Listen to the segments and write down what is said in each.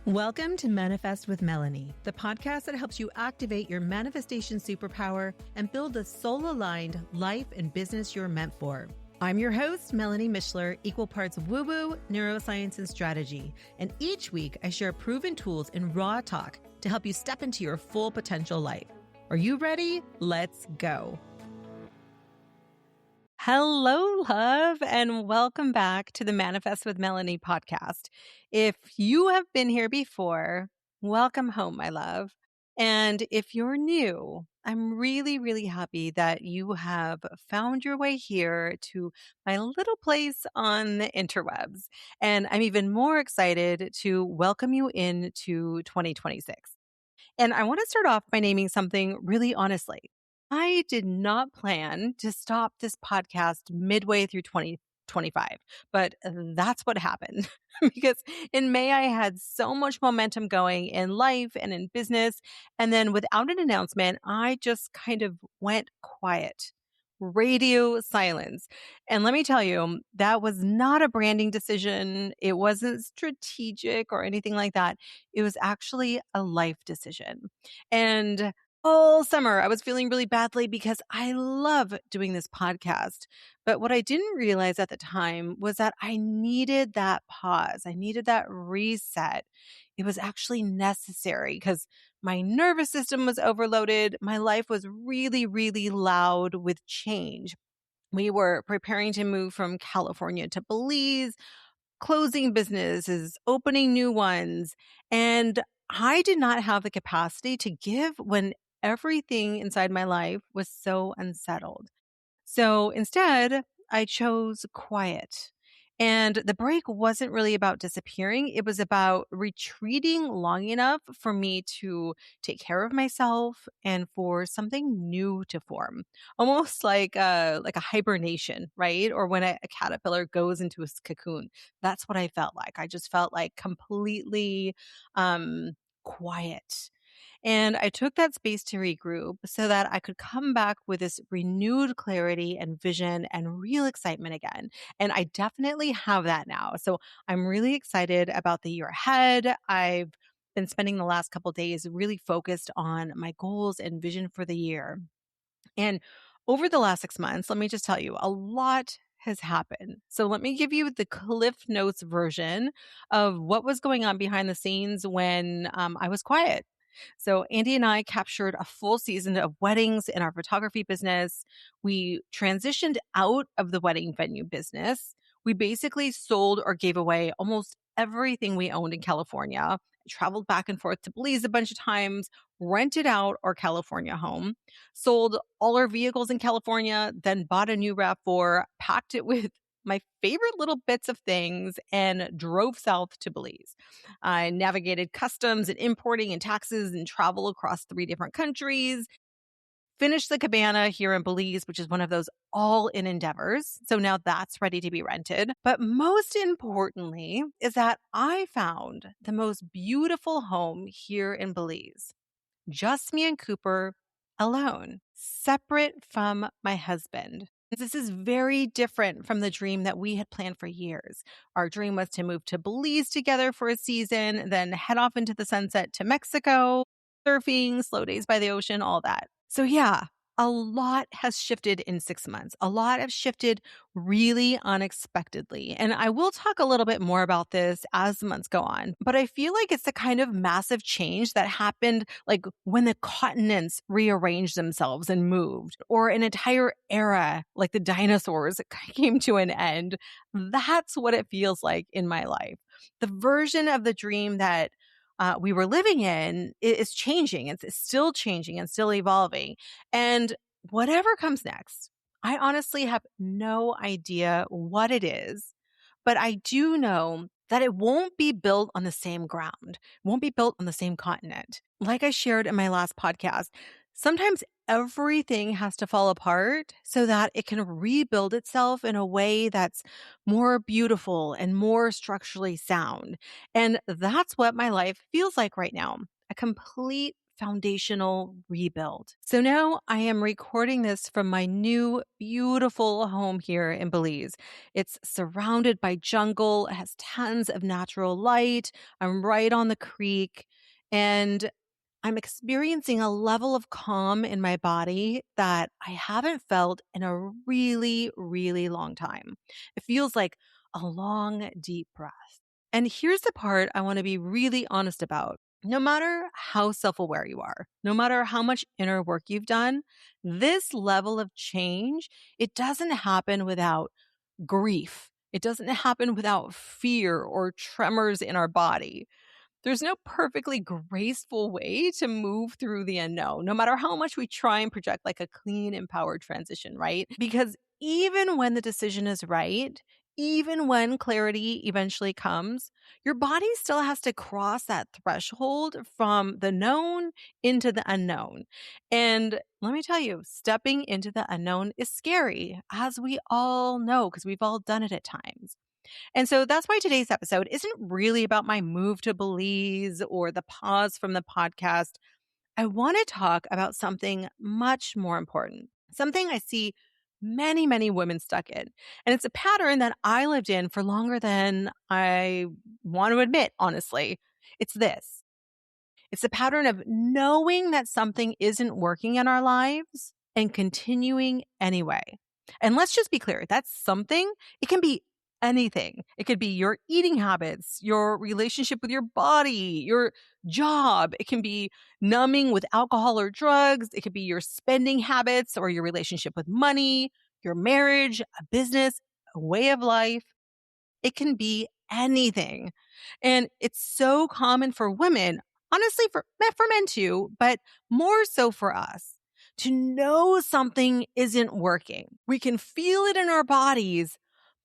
Welcome to Manifest with Melanie, the podcast that helps you activate your manifestation superpower and build the soul-aligned life and business you're meant for. I'm your host, Melanie Mishler, equal parts woo-woo, neuroscience, and strategy. And each week, I share proven tools and raw talk to help you step into your full potential life. Are you ready? Let's go. Hello, love, and welcome back to the Manifest with Melanie podcast. If you have been here before, welcome home, my love. And if you're new, I'm really, really happy that you have found your way here to my little place on the interwebs. And I'm even more excited to welcome you into 2026. And I want to start off by naming something really honestly. I did not plan to stop this podcast midway through 2025, but that's what happened because in May, I had so much momentum going in life and in business. And then without an announcement, I just kind of went quiet. Radio silence. And let me tell you, that was not a branding decision. It wasn't strategic or anything like that. It was actually a life decision. And all summer, I was feeling really badly because I love doing this podcast. But what I didn't realize at the time was that I needed that pause. I needed that reset. It was actually necessary because my nervous system was overloaded. My life was really, really loud with change. We were preparing to move from California to Belize, closing businesses, opening new ones. And I did not have the capacity to give when everything inside my life was so unsettled. So instead, I chose quiet. And the break wasn't really about disappearing. It was about retreating long enough for me to take care of myself and for something new to form. Almost like a hibernation, right? Or when a caterpillar goes into a cocoon. That's what I felt like. I just felt like completely quiet. And I took that space to regroup so that I could come back with this renewed clarity and vision and real excitement again. And I definitely have that now. So I'm really excited about the year ahead. I've been spending the last couple days really focused on my goals and vision for the year. And over the last 6 months, let me just tell you, a lot has happened. So let me give you the Cliff Notes version of what was going on behind the scenes when I was quiet. So Andy and I captured a full season of weddings in our photography business. We transitioned out of the wedding venue business. We basically sold or gave away almost everything we owned in California, traveled back and forth to Belize a bunch of times, rented out our California home, sold all our vehicles in California, then bought a new RAV4, packed it with my favorite little bits of things, and drove south to Belize. I navigated customs and importing and taxes and travel across 3 different countries. Finished the cabana here in Belize, which is one of those all-in endeavors. So now that's ready to be rented. But most importantly is that I found the most beautiful home here in Belize. Just me and Cooper alone, separate from my husband. This is very different from the dream that we had planned for years. Our dream was to move to Belize together for a season, then head off into the sunset to Mexico, surfing, slow days by the ocean, all that. So yeah, a lot has shifted in 6 months. A lot has shifted really unexpectedly. And I will talk a little bit more about this as the months go on. But I feel like it's the kind of massive change that happened like when the continents rearranged themselves and moved, or an entire era like the dinosaurs came to an end. That's what it feels like in my life. The version of the dream that we were living in is changing. It's still changing and still evolving. And whatever comes next, I honestly have no idea what it is, but I do know that it won't be built on the same ground, won't be built on the same continent. Like I shared in my last podcast, sometimes everything has to fall apart so that it can rebuild itself in a way that's more beautiful and more structurally sound. And that's what my life feels like right now. A complete foundational rebuild. So now I am recording this from my new beautiful home here in Belize. It's surrounded by jungle, it has tons of natural light. I'm right on the creek, and I'm experiencing a level of calm in my body that I haven't felt in a really, really long time. It feels like a long, deep breath. And here's the part I want to be really honest about. No matter how self aware you are, no matter how much inner work you've done, this level of change, it doesn't happen without grief. It doesn't happen without fear or tremors in our body. There's no perfectly graceful way to move through the unknown, no matter how much we try and project like a clean, empowered transition, right? Because even when the decision is right, even when clarity eventually comes, your body still has to cross that threshold from the known into the unknown. And let me tell you, stepping into the unknown is scary, as we all know, because we've all done it at times. And so that's why today's episode isn't really about my move to Belize or the pause from the podcast. I want to talk about something much more important, something I see many, many women stuck in. And it's a pattern that I lived in for longer than I want to admit, honestly. It's this. It's the pattern of knowing that something isn't working in our lives and continuing anyway. And let's just be clear, that's something. It can be anything. It could be your eating habits, your relationship with your body, your job. It can be numbing with alcohol or drugs. It could be your spending habits or your relationship with money, your marriage, a business, a way of life. It can be anything. And it's so common for women, honestly, for men too, but more so for us to know something isn't working. We can feel it in our bodies,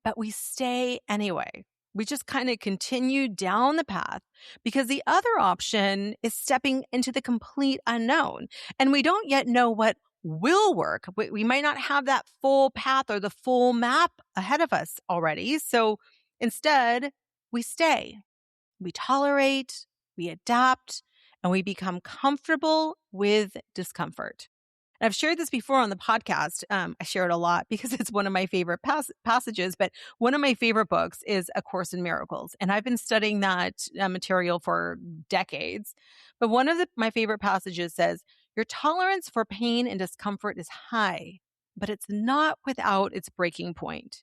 but we stay anyway. We just kind of continue down the path because the other option is stepping into the complete unknown. And we don't yet know what will work. We might not have that full path or the full map ahead of us already. So instead, we stay, we tolerate, we adapt, and we become comfortable with discomfort. And I've shared this before on the podcast. I share it a lot because it's one of my favorite passages, but one of my favorite books is A Course in Miracles. And I've been studying that material for decades. But one of my favorite passages says, your tolerance for pain and discomfort is high, but it's not without its breaking point.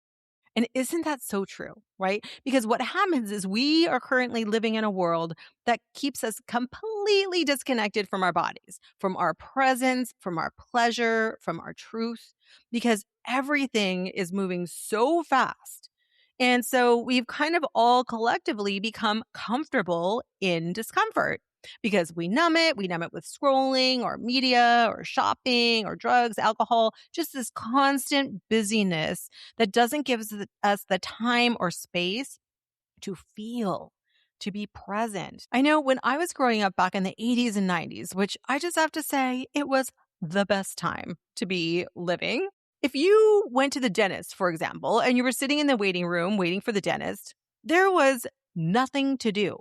And isn't that so true, right? Because what happens is we are currently living in a world that keeps us completely disconnected from our bodies, from our presence, from our pleasure, from our truth, because everything is moving so fast. And so we've kind of all collectively become comfortable in discomfort because we numb it. We numb it with scrolling or media or shopping or drugs, alcohol, just this constant busyness that doesn't give us the time or space to feel, to be present. I know when I was growing up back in the 80s and 90s, which I just have to say, it was the best time to be living. If you went to the dentist, for example, and you were sitting in the waiting room waiting for the dentist, there was nothing to do.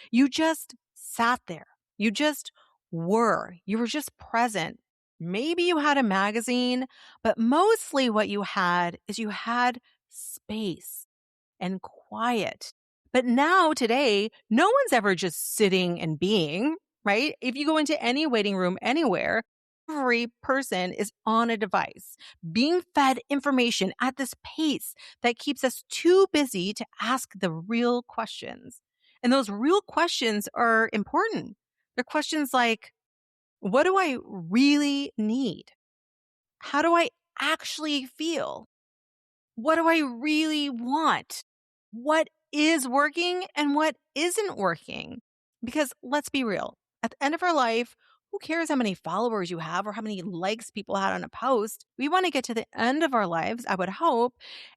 You just sat there. You just were. You were just present. Maybe you had a magazine, but mostly what you had is you had space and quiet. But now today, no one's ever just sitting and being, right? If you go into any waiting room anywhere, every person is on a device, being fed information at this pace that keeps us too busy to ask the real questions. And those real questions are important. They're questions like, what do I really need? How do I actually feel? What do I really want? What is working and what isn't working? Because let's be real, at the end of our life, who cares how many followers you have or how many likes people had on a post? We want to get to the end of our lives, I would hope,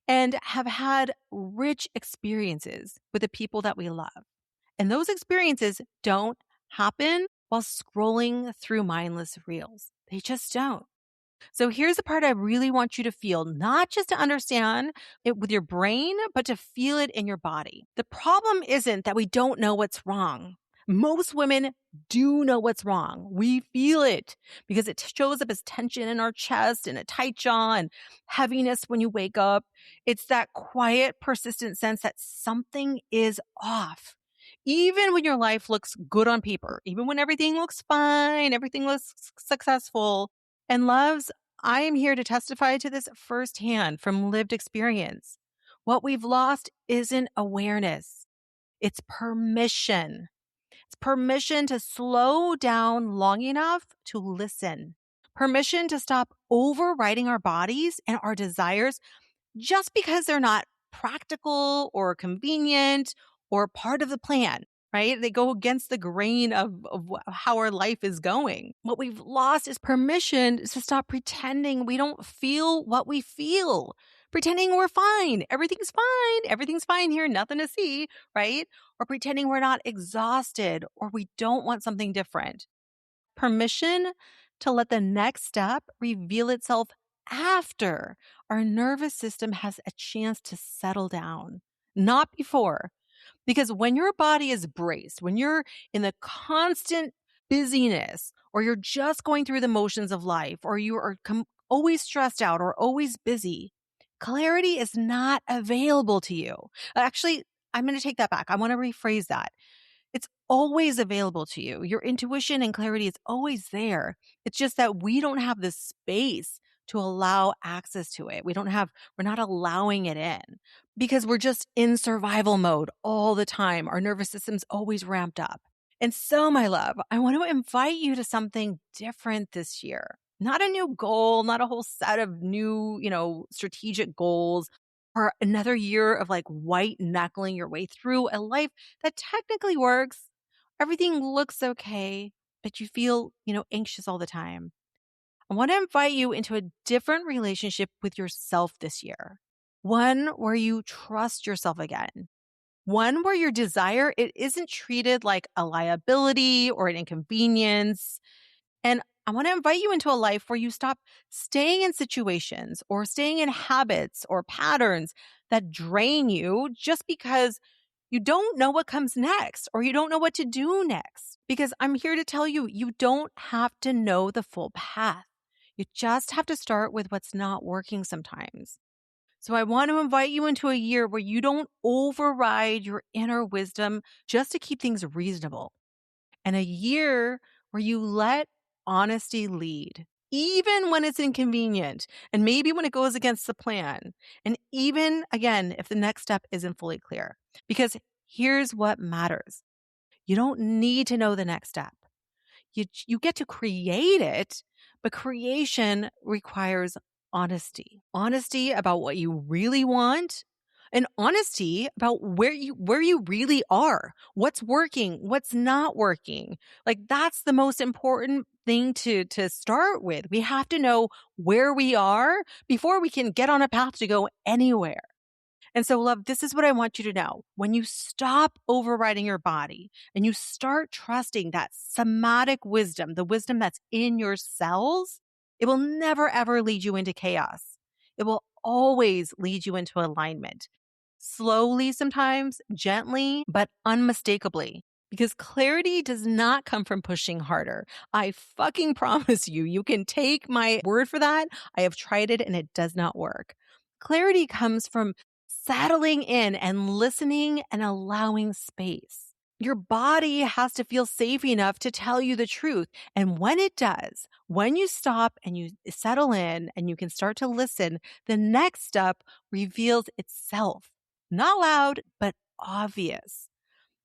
and have had rich experiences with the people that we love. And those experiences don't happen while scrolling through mindless reels. They just don't. So here's the part I really want you to feel, not just to understand it with your brain, but to feel it in your body. The problem isn't that we don't know what's wrong. Most women do know what's wrong. We feel it because it shows up as tension in our chest and a tight jaw and heaviness when you wake up. It's that quiet, persistent sense that something is off. Even when your life looks good on paper, even when everything looks fine, everything looks successful. And loves, I am here to testify to this firsthand from lived experience. What we've lost isn't awareness, it's permission. It's permission to slow down long enough to listen. Permission to stop overriding our bodies and our desires just because they're not practical or convenient or part of the plan, right? They go against the grain of how our life is going. What we've lost is permission to stop pretending we don't feel what we feel, pretending we're fine. Everything's fine. Everything's fine here. Nothing to see, right? Or pretending we're not exhausted or we don't want something different. Permission to let the next step reveal itself after our nervous system has a chance to settle down, not before. Because when your body is braced, when you're in the constant busyness, or you're just going through the motions of life, or you are always stressed out or always busy, clarity is not available to you. Actually, I'm going to take that back. I want to rephrase that. It's always available to you. Your intuition and clarity is always there. It's just that we don't have the space to allow access to it. We're not allowing it in because we're just in survival mode all the time. Our nervous system's always ramped up. And so, my love, I want to invite you to something different this year. Not a new goal, not a whole set of new, strategic goals, or another year of like white knuckling your way through a life that technically works. Everything looks okay, but you feel, anxious all the time. I want to invite you into a different relationship with yourself this year. One where you trust yourself again. One where your desire, it isn't treated like a liability or an inconvenience. And I want to invite you into a life where you stop staying in situations or staying in habits or patterns that drain you just because you don't know what comes next or you don't know what to do next. Because I'm here to tell you, you don't have to know the full path. You just have to start with what's not working sometimes. So I want to invite you into a year where you don't override your inner wisdom just to keep things reasonable, and a year where you let honesty lead, even when it's inconvenient, and maybe when it goes against the plan, and even, again, if the next step isn't fully clear. Because here's what matters. You don't need to know the next step. You get to create it, but creation requires honesty about what you really want, and honesty about where you really are, what's working, what's not working. Like, that's the most important thing to start with. We have to know where we are before we can get on a path to go anywhere. And so, love, this is what I want you to know. When you stop overriding your body and you start trusting that somatic wisdom, the wisdom that's in your cells, it will never, ever lead you into chaos. It will always lead you into alignment. Slowly, sometimes, gently, but unmistakably. Because clarity does not come from pushing harder. I fucking promise you, you can take my word for that. I have tried it and it does not work. Clarity comes from settling in and listening and allowing space. Your body has to feel safe enough to tell you the truth. And when it does, when you stop and you settle in and you can start to listen, the next step reveals itself. Not loud, but obvious.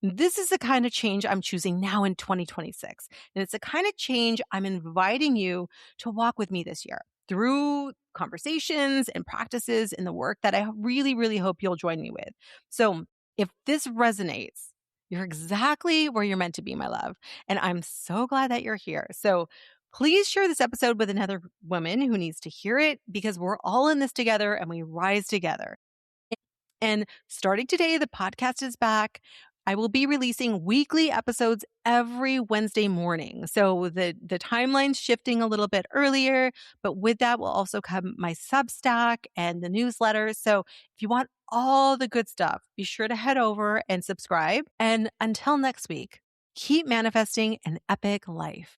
This is the kind of change I'm choosing now in 2026. And it's the kind of change I'm inviting you to walk with me this year through conversations and practices in the work that I really, really hope you'll join me with. So if this resonates, you're exactly where you're meant to be, my love. And I'm so glad that you're here. So please share this episode with another woman who needs to hear it, because we're all in this together and we rise together. And starting today, the podcast is back. I will be releasing weekly episodes every Wednesday morning. So the timeline's shifting a little bit earlier, but with that will also come my Substack and the newsletter. So if you want all the good stuff, be sure to head over and subscribe. And until next week, Keep manifesting an epic life.